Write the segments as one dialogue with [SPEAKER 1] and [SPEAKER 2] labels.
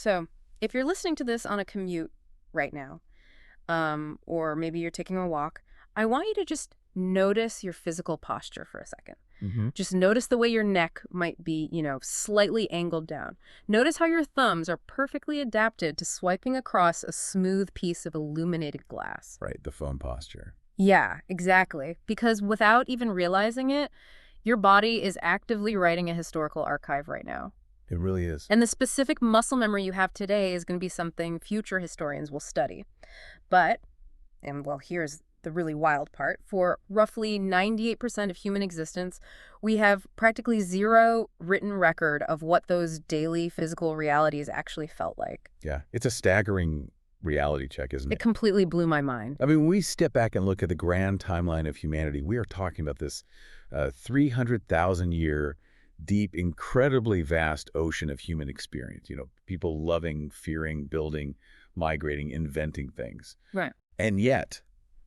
[SPEAKER 1] So, if you're listening to this on a commute right now, or maybe you're taking a walk, I want you to just notice your physical posture for a second.
[SPEAKER 2] Hmm.
[SPEAKER 1] Just notice the way your neck might be, slightly angled down. Notice how your thumbs are perfectly adapted to swiping across a smooth piece of illuminated glass.
[SPEAKER 2] Right, the phone posture.
[SPEAKER 1] Yeah, exactly. Because without even realizing it, your body is actively writing a historical archive right now.
[SPEAKER 2] It really is.
[SPEAKER 1] And the specific muscle memory you have today is going to be something future historians will study. But, and well, here's the really wild part, for roughly 98% of human existence, we have practically zero written record of what those daily physical realities actually felt like.
[SPEAKER 2] Yeah, it's a staggering reality check, isn't
[SPEAKER 1] It
[SPEAKER 2] it?
[SPEAKER 1] completely blew my mind.
[SPEAKER 2] I mean, when we step back and look at the grand timeline of humanity, we are talking about this 300,000-year, deep, incredibly vast ocean of human experience. People loving, fearing, building, migrating, inventing things.
[SPEAKER 1] Right.
[SPEAKER 2] And yet,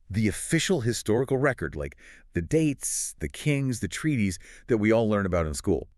[SPEAKER 2] the official historical record, like the dates, the kings, the treaties that we all learn about in school,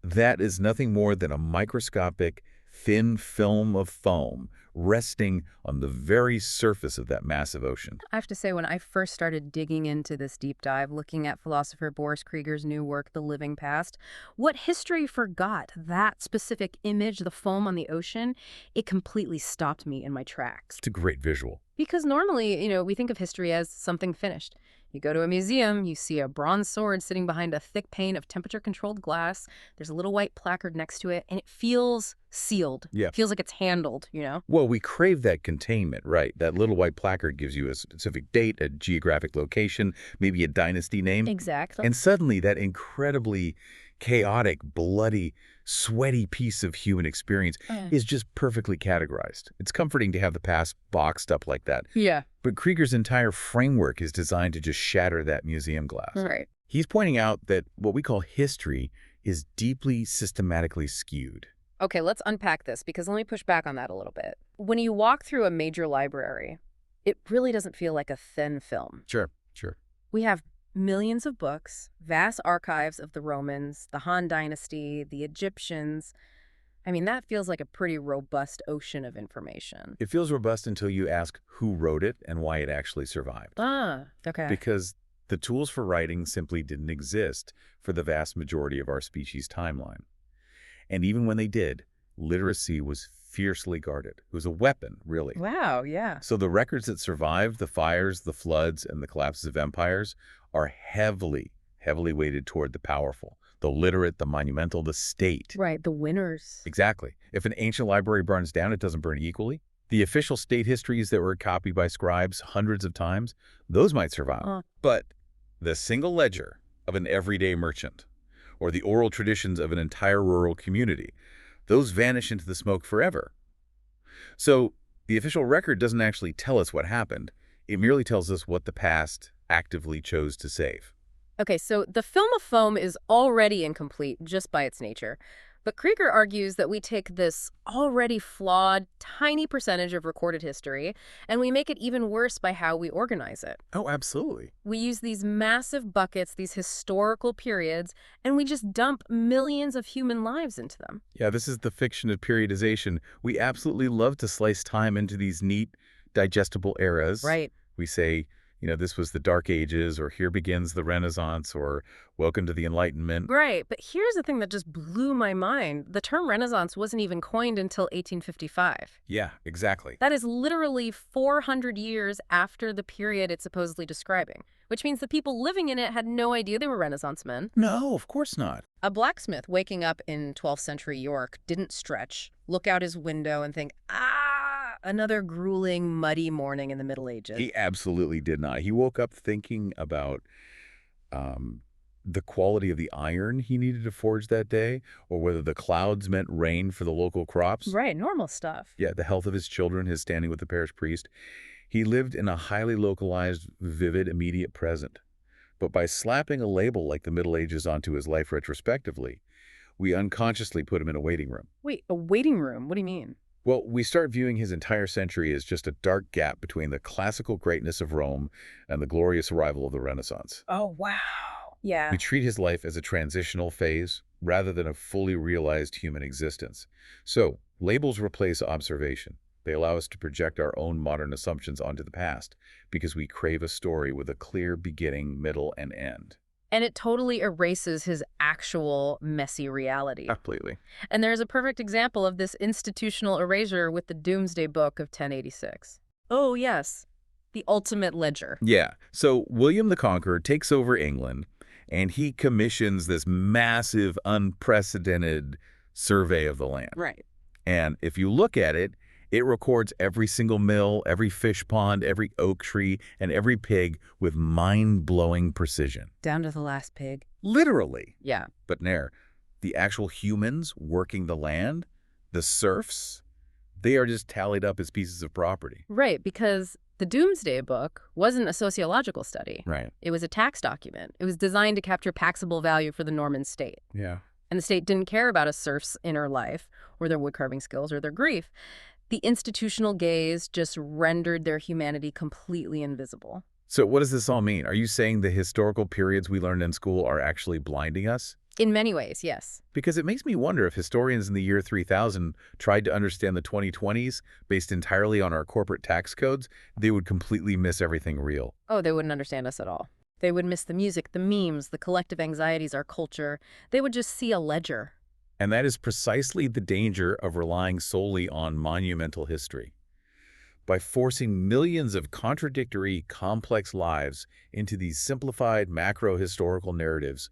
[SPEAKER 2] that is nothing more than a microscopic, thin film of foam resting on the very surface of that massive ocean.
[SPEAKER 1] I have to say, when I first started digging into this deep dive, looking at philosopher Boris Krieger's new work, The Living Past, what history forgot that specific image, the foam on the ocean, it completely stopped me in my tracks.
[SPEAKER 2] It's a great visual.
[SPEAKER 1] Because normally, we think of history as something finished. You go to a museum, you see a bronze sword sitting behind a thick pane of temperature-controlled glass. There's a little white placard next to it, and it feels sealed.
[SPEAKER 2] Yeah.
[SPEAKER 1] It feels like it's handled.
[SPEAKER 2] Well, we crave that containment, right? That little white placard gives you a specific date, a geographic location, maybe a dynasty name.
[SPEAKER 1] Exactly.
[SPEAKER 2] And suddenly that incredibly chaotic, bloody, sweaty piece of human experience is just perfectly categorized. It's comforting to have the past boxed up like that.
[SPEAKER 1] Yeah.
[SPEAKER 2] But Krieger's entire framework is designed to just shatter that museum glass.
[SPEAKER 1] Right.
[SPEAKER 2] He's pointing out that what we call history is deeply systematically skewed.
[SPEAKER 1] Okay, let's unpack this, because let me push back on that a little bit. When you walk through a major library, it really doesn't feel like a thin film.
[SPEAKER 2] Sure.
[SPEAKER 1] We have millions of books, vast archives of the Romans, the Han Dynasty, the Egyptians. I mean, that feels like a pretty robust ocean of information.
[SPEAKER 2] It feels robust until you ask who wrote it and why it actually survived.
[SPEAKER 1] Okay.
[SPEAKER 2] Because the tools for writing simply didn't exist for the vast majority of our species' timeline. And even when they did, literacy was fiercely guarded. It was a weapon, really.
[SPEAKER 1] Wow, yeah.
[SPEAKER 2] So the records that survived the fires, the floods, and the collapses of empires are heavily weighted toward the powerful, the literate, the monumental, the state.
[SPEAKER 1] Right, the winners.
[SPEAKER 2] Exactly. If an ancient library burns down, it doesn't burn equally. The official state histories that were copied by scribes hundreds of times, those might survive. But the single ledger of an everyday merchant, or the oral traditions of an entire rural community, those vanish into the smoke forever. So the official record doesn't actually tell us what happened. It merely tells us what the past actively chose to save.
[SPEAKER 1] Okay, so the film of foam is already incomplete just by its nature. But Krieger argues that we take this already flawed, tiny percentage of recorded history, and we make it even worse by how we organize it.
[SPEAKER 2] Oh, absolutely.
[SPEAKER 1] We use these massive buckets, these historical periods, and we just dump millions of human lives into them.
[SPEAKER 2] Yeah, this is the fiction of periodization. We absolutely love to slice time into these neat, digestible eras.
[SPEAKER 1] Right.
[SPEAKER 2] We say, this was the Dark Ages, or here begins the Renaissance, or welcome to the Enlightenment.
[SPEAKER 1] Right, but here's the thing that just blew my mind. The term Renaissance wasn't even coined until 1855.
[SPEAKER 2] Yeah, exactly.
[SPEAKER 1] That is literally 400 years after the period it's supposedly describing, which means the people living in it had no idea they were Renaissance men.
[SPEAKER 2] No, of course not.
[SPEAKER 1] A blacksmith waking up in 12th century York didn't stretch, look out his window and think, another grueling, muddy morning in the Middle Ages.
[SPEAKER 2] He absolutely did not. He woke up thinking about the quality of the iron he needed to forge that day, or whether the clouds meant rain for the local crops.
[SPEAKER 1] Right, normal stuff.
[SPEAKER 2] Yeah, the health of his children, his standing with the parish priest. He lived in a highly localized, vivid, immediate present. But by slapping a label like the Middle Ages onto his life retrospectively, we unconsciously put him in a waiting room.
[SPEAKER 1] Wait, a waiting room? What do you mean?
[SPEAKER 2] Well, we start viewing his entire century as just a dark gap between the classical greatness of Rome and the glorious arrival of the Renaissance.
[SPEAKER 1] Oh, wow. Yeah.
[SPEAKER 2] We treat his life as a transitional phase rather than a fully realized human existence. So, Labels replace observation. They allow us to project our own modern assumptions onto the past because we crave a story with a clear beginning, middle, and end.
[SPEAKER 1] And it totally erases his actual messy reality.
[SPEAKER 2] Completely.
[SPEAKER 1] And there's a perfect example of this institutional erasure with the Doomsday Book of 1086. Oh, yes. The ultimate ledger.
[SPEAKER 2] Yeah. So William the Conqueror takes over England, and he commissions this massive, unprecedented survey of the land.
[SPEAKER 1] Right.
[SPEAKER 2] And if you look at it, it records every single mill, every fish pond, every oak tree, and every pig with mind-blowing precision.
[SPEAKER 1] Down to the last pig.
[SPEAKER 2] Literally.
[SPEAKER 1] Yeah.
[SPEAKER 2] But Nair, the actual humans working the land, the serfs, they are just tallied up as pieces of property.
[SPEAKER 1] Right, because the Doomsday Book wasn't a sociological study.
[SPEAKER 2] Right.
[SPEAKER 1] It was a tax document. It was designed to capture taxable value for the Norman state.
[SPEAKER 2] Yeah.
[SPEAKER 1] And the state didn't care about a serf's inner life or their woodcarving skills or their grief. The institutional gaze just rendered their humanity completely invisible.
[SPEAKER 2] So what does this all mean? Are you saying the historical periods we learned in school are actually blinding us?
[SPEAKER 1] In many ways, yes.
[SPEAKER 2] Because it makes me wonder if historians in the year 3000 tried to understand the 2020s based entirely on our corporate tax codes, they would completely miss everything real.
[SPEAKER 1] Oh, they wouldn't understand us at all. They would miss the music, the memes, the collective anxieties, our culture. They would just see a ledger.
[SPEAKER 2] And that is precisely the danger of relying solely on monumental history. By forcing millions of contradictory, complex lives into these simplified macro-historical narratives,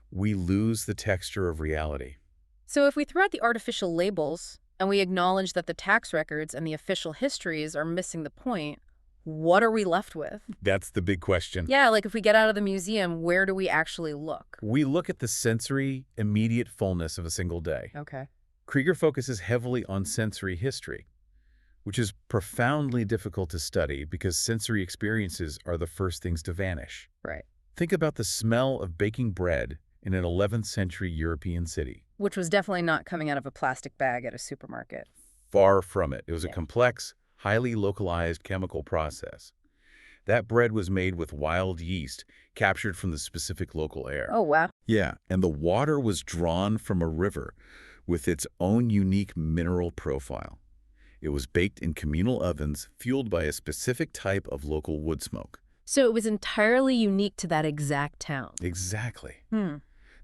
[SPEAKER 2] we lose the texture of reality.
[SPEAKER 1] So if we throw out the artificial labels and we acknowledge that the tax records and the official histories are missing the point, what are we left with?
[SPEAKER 2] That's the big question.
[SPEAKER 1] Yeah, like if we get out of the museum, where do we actually look?
[SPEAKER 2] We look at the sensory, immediate fullness of a single day.
[SPEAKER 1] Okay.
[SPEAKER 2] Kriger focuses heavily on sensory history, which is profoundly difficult to study because sensory experiences are the first things to vanish.
[SPEAKER 1] Right.
[SPEAKER 2] Think about the smell of baking bread in an 11th century European city.
[SPEAKER 1] Which was definitely not coming out of a plastic bag at a supermarket.
[SPEAKER 2] Far from it. It was a complex, highly localized chemical process. That bread was made with wild yeast captured from the specific local air.
[SPEAKER 1] Oh, wow.
[SPEAKER 2] Yeah, and the water was drawn from a river with its own unique mineral profile. It was baked in communal ovens fueled by a specific type of local wood smoke.
[SPEAKER 1] So it was entirely unique to that exact town.
[SPEAKER 2] Exactly.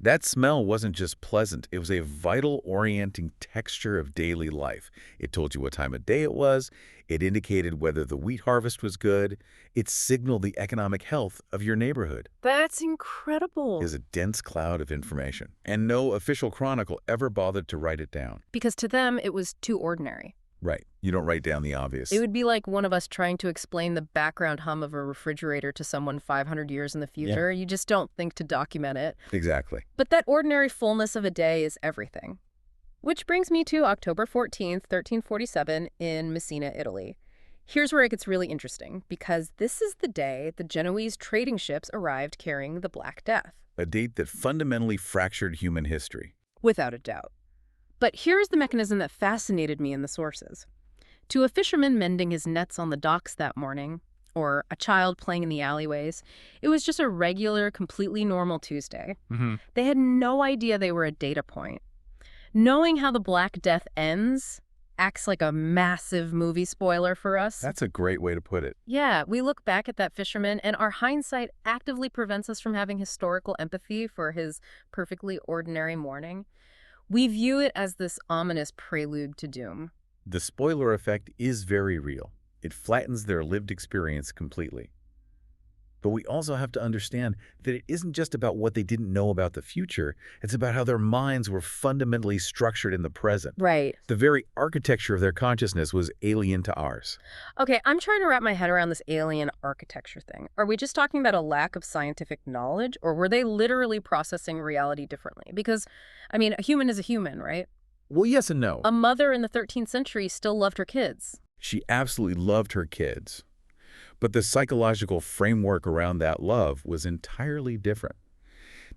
[SPEAKER 2] That smell wasn't just pleasant, it was a vital orienting texture of daily life. It told you what time of day it was, it indicated whether the wheat harvest was good, it signaled the economic health of your neighborhood.
[SPEAKER 1] That's incredible.
[SPEAKER 2] It was a dense cloud of information, and no official chronicle ever bothered to write it down.
[SPEAKER 1] Because to them, it was too ordinary.
[SPEAKER 2] Right. You don't write down the obvious.
[SPEAKER 1] It would be like one of us trying to explain the background hum of a refrigerator to someone 500 years in the future. You just don't think to document it.
[SPEAKER 2] Exactly.
[SPEAKER 1] But that ordinary fullness of a day is everything. Which brings me to October 14th, 1347 in Messina, Italy. Here's where it gets really interesting, because this is the day the Genoese trading ships arrived carrying the Black Death.
[SPEAKER 2] A date that fundamentally fractured human history.
[SPEAKER 1] Without a doubt. But here's the mechanism that fascinated me in the sources. To a fisherman mending his nets on the docks that morning, or a child playing in the alleyways, it was just a regular, completely normal Tuesday. They had no idea they were a data point. Knowing how the Black Death ends acts like a massive movie spoiler for us.
[SPEAKER 2] That's a great way to put it.
[SPEAKER 1] Yeah, we look back at that fisherman, and our hindsight actively prevents us from having historical empathy for his perfectly ordinary morning. We view it as this ominous prelude to doom.
[SPEAKER 2] The spoiler effect is very real. It flattens their lived experience completely. But we also have to understand that it isn't just about what they didn't know about the future. It's about how their minds were fundamentally structured in the present.
[SPEAKER 1] Right.
[SPEAKER 2] The very architecture of their consciousness was alien to ours.
[SPEAKER 1] Okay, I'm trying to wrap my head around this alien architecture thing. Are we just talking about a lack of scientific knowledge, or were they literally processing reality differently? Because, I mean, a human is a human, right?
[SPEAKER 2] Well, yes and no.
[SPEAKER 1] A mother in the 13th century still loved her kids.
[SPEAKER 2] She absolutely loved her kids. But the psychological framework around that love was entirely different.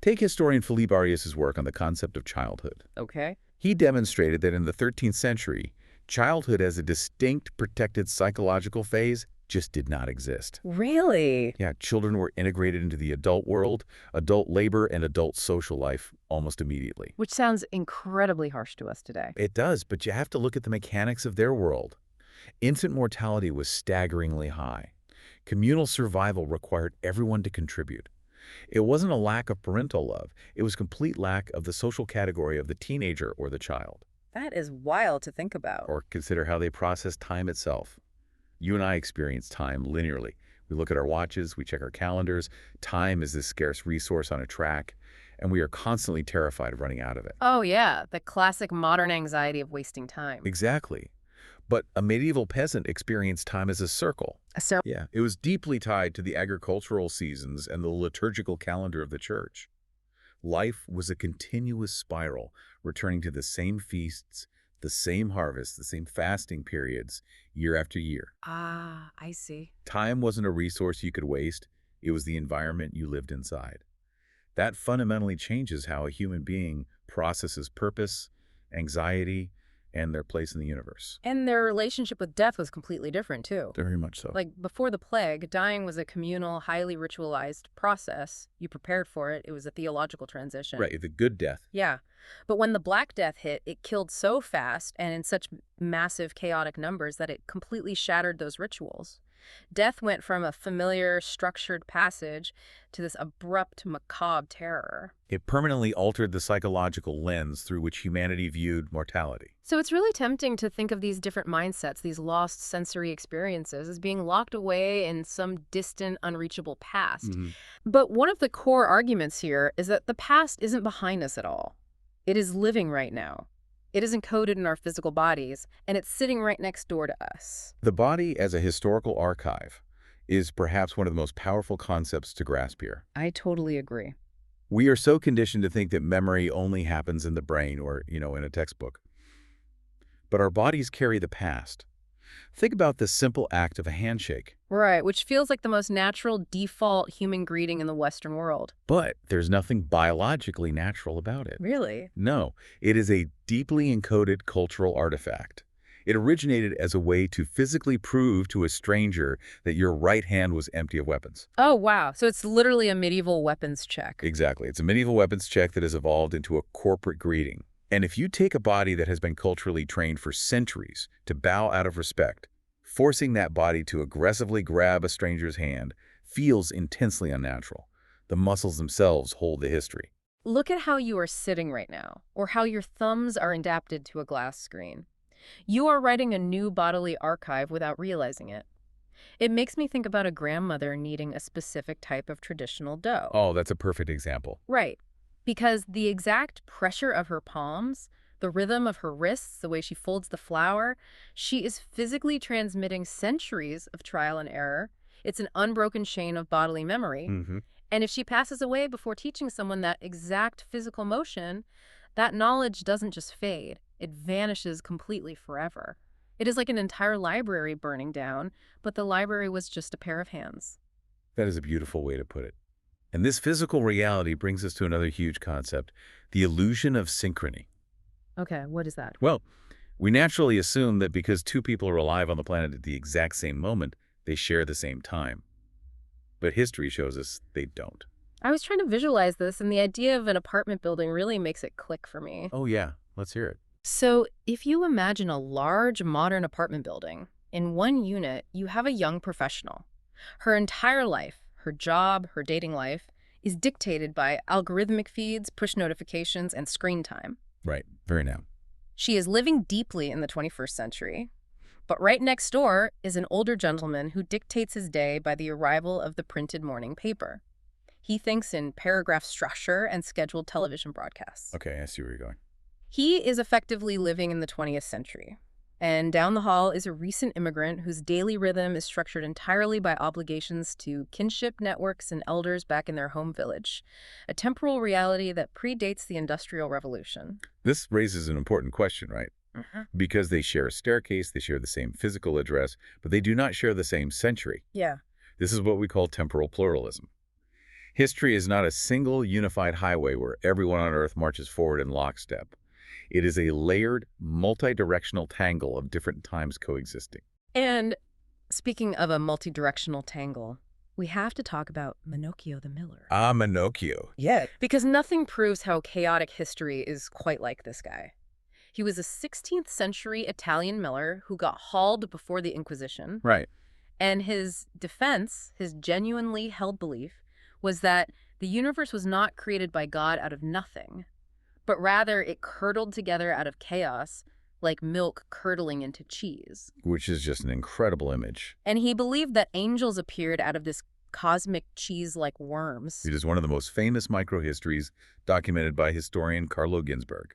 [SPEAKER 2] Take historian Philippe Arias's work on the concept of childhood.
[SPEAKER 1] Okay.
[SPEAKER 2] He demonstrated that in the 13th century, childhood as a distinct, protected psychological phase just did not exist.
[SPEAKER 1] Really?
[SPEAKER 2] Yeah, children were integrated into the adult world, adult labor, and adult social life almost immediately.
[SPEAKER 1] Which sounds incredibly harsh to us today.
[SPEAKER 2] It does, but you have to look at the mechanics of their world. Infant mortality was staggeringly high. Communal survival required everyone to contribute. It wasn't a lack of parental love. It was complete lack of the social category of the teenager or the child.
[SPEAKER 1] That is wild to think about.
[SPEAKER 2] Or consider how they process time itself. You and I experience time linearly. We look at our watches, we check our calendars. Time is this scarce resource on a track, and we are constantly terrified of running out of it.
[SPEAKER 1] Oh, yeah, the classic modern anxiety of wasting time.
[SPEAKER 2] Exactly. But a medieval peasant experienced time as a circle. Yeah, it was deeply tied to the agricultural seasons and the liturgical calendar of the church. Life was a continuous spiral, returning to the same feasts, the same harvests, the same fasting periods, year after year.
[SPEAKER 1] Ah, I see.
[SPEAKER 2] Time wasn't a resource you could waste. It was the environment you lived inside. That fundamentally changes how a human being processes purpose, anxiety, and their place in the universe.
[SPEAKER 1] And their relationship with death was completely different, too.
[SPEAKER 2] Very much so.
[SPEAKER 1] Like, before the plague, dying was a communal, highly ritualized process. You prepared for it. It was a theological transition.
[SPEAKER 2] Right, the good death.
[SPEAKER 1] Yeah. But when the Black Death hit, it killed so fast and in such massive, chaotic numbers that it completely shattered those rituals. Death went from a familiar, structured passage to this abrupt, macabre terror.
[SPEAKER 2] It permanently altered the psychological lens through which humanity viewed mortality.
[SPEAKER 1] So it's really tempting to think of these different mindsets, these lost sensory experiences, as being locked away in some distant, unreachable past. But one of the core arguments here is that the past isn't behind us at all. It is living right now. It is encoded in our physical bodies, and it's sitting right next door to us.
[SPEAKER 2] The body as a historical archive is perhaps one of the most powerful concepts to grasp here.
[SPEAKER 1] I totally agree.
[SPEAKER 2] We are so conditioned to think that memory only happens in the brain or, in a textbook. But our bodies carry the past. Think about the simple act of a handshake.
[SPEAKER 1] Right, which feels like the most natural default human greeting in the Western world.
[SPEAKER 2] But there's nothing biologically natural about it.
[SPEAKER 1] Really?
[SPEAKER 2] No, it is a deeply encoded cultural artifact. It originated as a way to physically prove to a stranger that your right hand was empty of weapons.
[SPEAKER 1] Oh, wow. So it's literally a medieval weapons check.
[SPEAKER 2] Exactly. It's a medieval weapons check that has evolved into a corporate greeting. And if you take a body that has been culturally trained for centuries to bow out of respect, forcing that body to aggressively grab a stranger's hand feels intensely unnatural. The muscles themselves hold the history.
[SPEAKER 1] Look at how you are sitting right now, or how your thumbs are adapted to a glass screen. You are writing a new bodily archive without realizing it. It makes me think about a grandmother kneading a specific type of traditional dough.
[SPEAKER 2] Oh, that's a perfect example.
[SPEAKER 1] Right. Because the exact pressure of her palms, the rhythm of her wrists, the way she folds the flour, she is physically transmitting centuries of trial and error. It's an unbroken chain of bodily memory. And if she passes away before teaching someone that exact physical motion, that knowledge doesn't just fade. It vanishes completely forever. It is like an entire library burning down, but the library was just a pair of hands.
[SPEAKER 2] That is a beautiful way to put it. And this physical reality brings us to another huge concept, the illusion of synchrony.
[SPEAKER 1] Okay, what is that?
[SPEAKER 2] Well, we naturally assume that because two people are alive on the planet at the exact same moment, they share the same time. But history shows us they don't.
[SPEAKER 1] I was trying to visualize this, and the idea of an apartment building really makes it click for me.
[SPEAKER 2] Oh yeah, let's hear it.
[SPEAKER 1] So if you imagine a large modern apartment building, in one unit, you have a young professional. Her entire life, her job, her dating life, is dictated by algorithmic feeds, push notifications, and screen time.
[SPEAKER 2] Right, very now.
[SPEAKER 1] She is living deeply in the 21st century. But right next door is an older gentleman who dictates his day by the arrival of the printed morning paper. He thinks in paragraph structure and scheduled television broadcasts.
[SPEAKER 2] Okay, I see where you're going.
[SPEAKER 1] He is effectively living in the 20th century. And down the hall is a recent immigrant whose daily rhythm is structured entirely by obligations to kinship networks and elders back in their home village, a temporal reality that predates the Industrial Revolution.
[SPEAKER 2] This raises an important question, right? Because they share a staircase, they share the same physical address, but they do not share the same century.
[SPEAKER 1] Yeah.
[SPEAKER 2] This is what we call temporal pluralism. History is not a single unified highway where everyone on Earth marches forward in lockstep. It is a layered, multi-directional tangle of different times coexisting.
[SPEAKER 1] And Speaking of a multi-directional tangle, we have to talk about Minocchio the Miller.
[SPEAKER 2] Ah, Minocchio.
[SPEAKER 1] Yeah. Because nothing proves how chaotic history is quite like this guy. He was a 16th century Italian miller who got hauled before the Inquisition.
[SPEAKER 2] Right.
[SPEAKER 1] And his defense, his genuinely held belief, was that the universe was not created by God out of nothing, but rather it curdled together out of chaos, like milk curdling into cheese.
[SPEAKER 2] Which is just an incredible image.
[SPEAKER 1] And he believed that angels appeared out of this cosmic cheese-like worms.
[SPEAKER 2] It is one of the most famous microhistories documented by historian Carlo Ginzburg.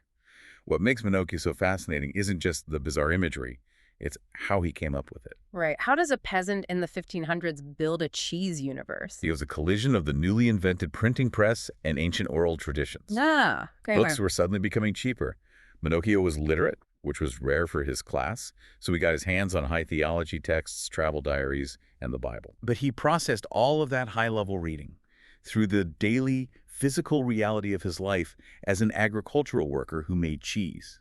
[SPEAKER 2] What makes Minocchio so fascinating isn't just the bizarre imagery, it's how he came up with it.
[SPEAKER 1] Right. How does a peasant in the 1500s build a cheese universe?
[SPEAKER 2] It was a collision of the newly invented printing press and ancient oral traditions.
[SPEAKER 1] Ah, okay.
[SPEAKER 2] Books were suddenly becoming cheaper. Minocchio was literate, which was rare for his class, so he got his hands on high theology texts, travel diaries, and the Bible. But he processed all of that high-level reading through the daily physical reality of his life as an agricultural worker who made cheese.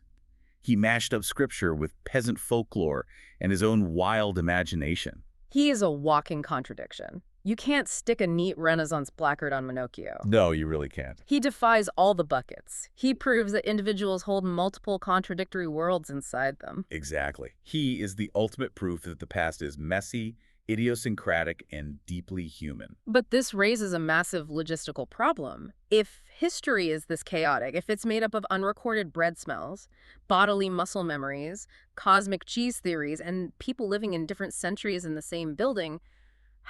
[SPEAKER 2] He mashed up scripture with peasant folklore and his own wild imagination.
[SPEAKER 1] He is a walking contradiction. You can't stick a neat Renaissance placard on Minocchio.
[SPEAKER 2] No, you really can't.
[SPEAKER 1] He defies all the buckets. He proves that individuals hold multiple contradictory worlds inside them.
[SPEAKER 2] Exactly. He is the ultimate proof that the past is messy, idiosyncratic, and deeply human.
[SPEAKER 1] But this raises a massive logistical problem. If history is this chaotic, if it's made up of unrecorded bread smells, bodily muscle memories, cosmic cheese theories, and people living in different centuries in the same building,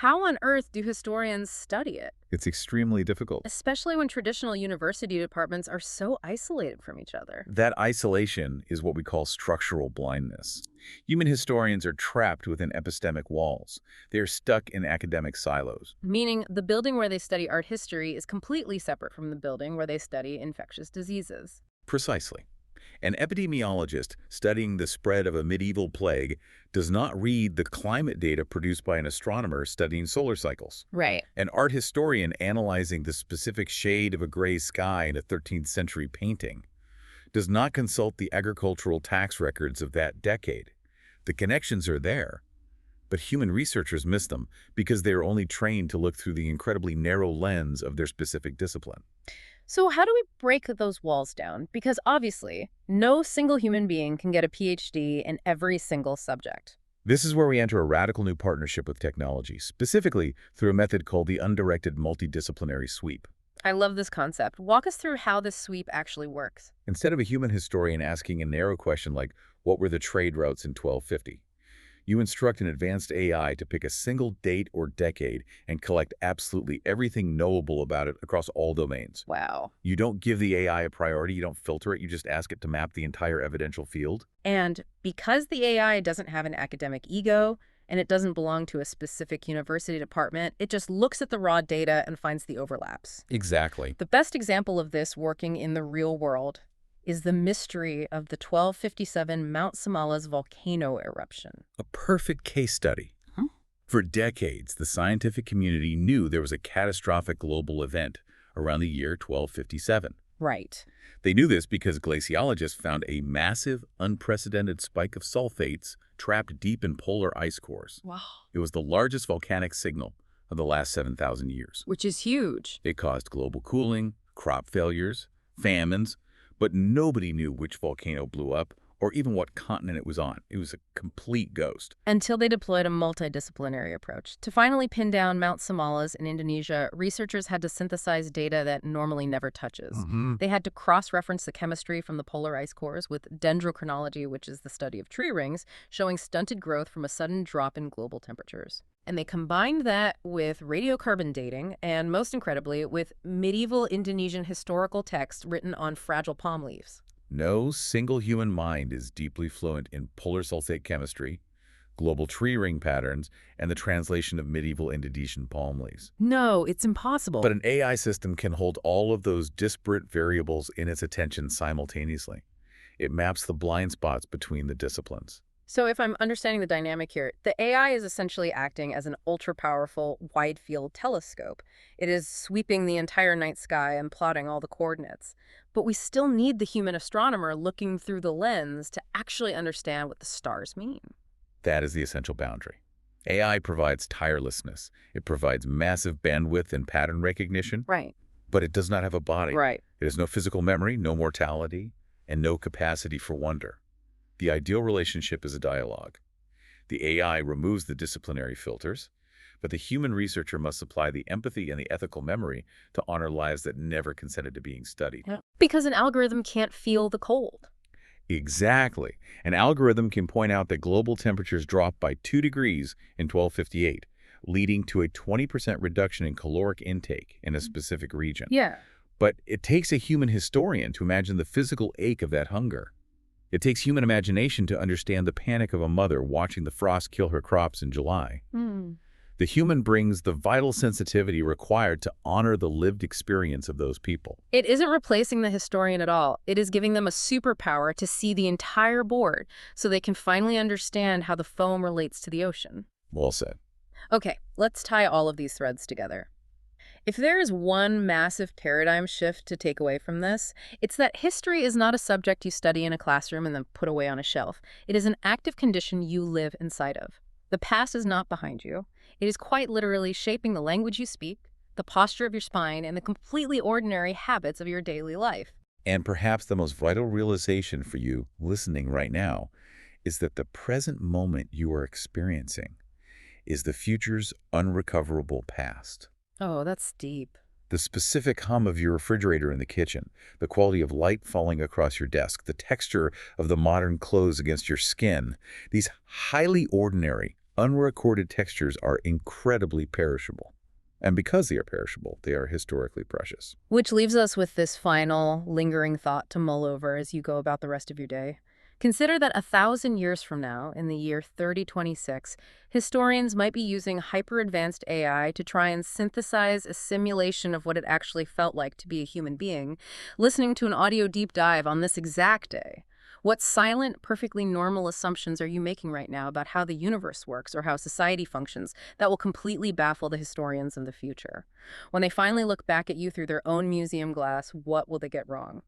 [SPEAKER 1] how on earth do historians study it?
[SPEAKER 2] It's extremely difficult.
[SPEAKER 1] Especially when traditional university departments are so isolated from each other.
[SPEAKER 2] That isolation is what we call structural blindness. Human historians are trapped within epistemic walls. They are stuck in academic silos.
[SPEAKER 1] Meaning the building where they study art history is completely separate from the building where they study infectious diseases.
[SPEAKER 2] Precisely. An epidemiologist studying the spread of a medieval plague does not read the climate data produced by an astronomer studying solar cycles.
[SPEAKER 1] Right.
[SPEAKER 2] An art historian analyzing the specific shade of a gray sky in a 13th century painting does not consult the agricultural tax records of that decade. The connections are there, but human researchers miss them because they are only trained to look through the incredibly narrow lens of their specific discipline.
[SPEAKER 1] So how do we break those walls down? Because obviously, no single human being can get a PhD in every single subject.
[SPEAKER 2] This is where we enter a radical new partnership with technology, specifically through a method called the undirected multidisciplinary sweep.
[SPEAKER 1] I love this concept. Walk us through how this sweep actually works.
[SPEAKER 2] Instead of a human historian asking a narrow question like, what were the trade routes in 1250? You instruct an advanced AI to pick a single date or decade and collect absolutely everything knowable about it across all domains.
[SPEAKER 1] Wow.
[SPEAKER 2] You don't give the AI a priority, you don't filter it, you just ask it to map the entire evidential field.
[SPEAKER 1] And because the AI doesn't have an academic ego, and it doesn't belong to a specific university department, it just looks at the raw data and finds the overlaps.
[SPEAKER 2] Exactly.
[SPEAKER 1] The best example of this working in the real world is the mystery of the 1257 Mount Somala's volcano eruption.
[SPEAKER 2] A perfect case study.
[SPEAKER 1] Huh?
[SPEAKER 2] For decades, the scientific community knew there was a catastrophic global event around the year 1257.
[SPEAKER 1] Right.
[SPEAKER 2] They knew this because glaciologists found a massive, unprecedented spike of sulfates trapped deep in polar ice cores.
[SPEAKER 1] Wow.
[SPEAKER 2] It was the largest volcanic signal of the last 7,000 years.
[SPEAKER 1] Which is huge.
[SPEAKER 2] It caused global cooling, crop failures, famines, but nobody knew which volcano blew up or even what continent it was on. It was a complete ghost.
[SPEAKER 1] Until they deployed a multidisciplinary approach. To finally pin down Mount Somala's in Indonesia, researchers had to synthesize data that normally never touches. They had to cross-reference the chemistry from the polar ice cores with dendrochronology, which is the study of tree rings, showing stunted growth from a sudden drop in global temperatures. And they combined that with radiocarbon dating and, most incredibly, with medieval Indonesian historical text written on fragile palm leaves.
[SPEAKER 2] No single human mind is deeply fluent in polar sulfate chemistry, global tree ring patterns, and the translation of medieval Indonesian palm leaves.
[SPEAKER 1] No, it's impossible.
[SPEAKER 2] But an AI system can hold all of those disparate variables in its attention simultaneously. It maps the blind spots between the disciplines.
[SPEAKER 1] So if I'm understanding the dynamic here, the AI is essentially acting as an ultra-powerful wide-field telescope. It is sweeping the entire night sky and plotting all the coordinates. But we still need the human astronomer looking through the lens to actually understand what the stars mean.
[SPEAKER 2] That is the essential boundary. AI provides tirelessness. It provides massive bandwidth and pattern recognition,
[SPEAKER 1] Right.
[SPEAKER 2] but it does not have a body.
[SPEAKER 1] Right.
[SPEAKER 2] It has no physical memory, no mortality, and no capacity for wonder. The ideal relationship is a dialogue. The AI removes the disciplinary filters, but the human researcher must supply the empathy and the ethical memory to honor lives that never consented to being studied.
[SPEAKER 1] Yeah. Because an algorithm can't feel the cold.
[SPEAKER 2] Exactly. An algorithm can point out that global temperatures dropped by 2 degrees in 1258, leading to a 20% reduction in caloric intake in a specific region.
[SPEAKER 1] Yeah.
[SPEAKER 2] But it takes a human historian to imagine the physical ache of that hunger. It takes human imagination to understand the panic of a mother watching the frost kill her crops in July.
[SPEAKER 1] Hmm.
[SPEAKER 2] The human brings the vital sensitivity required to honor the lived experience of those people.
[SPEAKER 1] It isn't replacing the historian at all. It is giving them a superpower to see the entire board so they can finally understand how the foam relates to the ocean.
[SPEAKER 2] Well said.
[SPEAKER 1] Okay, let's tie all of these threads together. If there is one massive paradigm shift to take away from this, it's that history is not a subject you study in a classroom and then put away on a shelf. It is an active condition you live inside of. The past is not behind you. It is quite literally shaping the language you speak, the posture of your spine, and the completely ordinary habits of your daily life.
[SPEAKER 2] And perhaps the most vital realization for you listening right now is that the present moment you are experiencing is the future's unrecoverable past.
[SPEAKER 1] Oh, that's deep.
[SPEAKER 2] The specific hum of your refrigerator in the kitchen, the quality of light falling across your desk, the texture of the modern clothes against your skin, these highly ordinary, unrecorded textures are incredibly perishable. And because they are perishable, they are historically precious.
[SPEAKER 1] Which leaves us with this final, lingering thought to mull over as you go about the rest of your day. Consider that 1,000 years from now, in the year 3026, historians might be using hyper-advanced AI to try and synthesize a simulation of what it actually felt like to be a human being, listening to an audio deep dive on this exact day. What silent, perfectly normal assumptions are you making right now about how the universe works or how society functions that will completely baffle the historians of the future? When they finally look back at you through their own museum glass, what will they get wrong?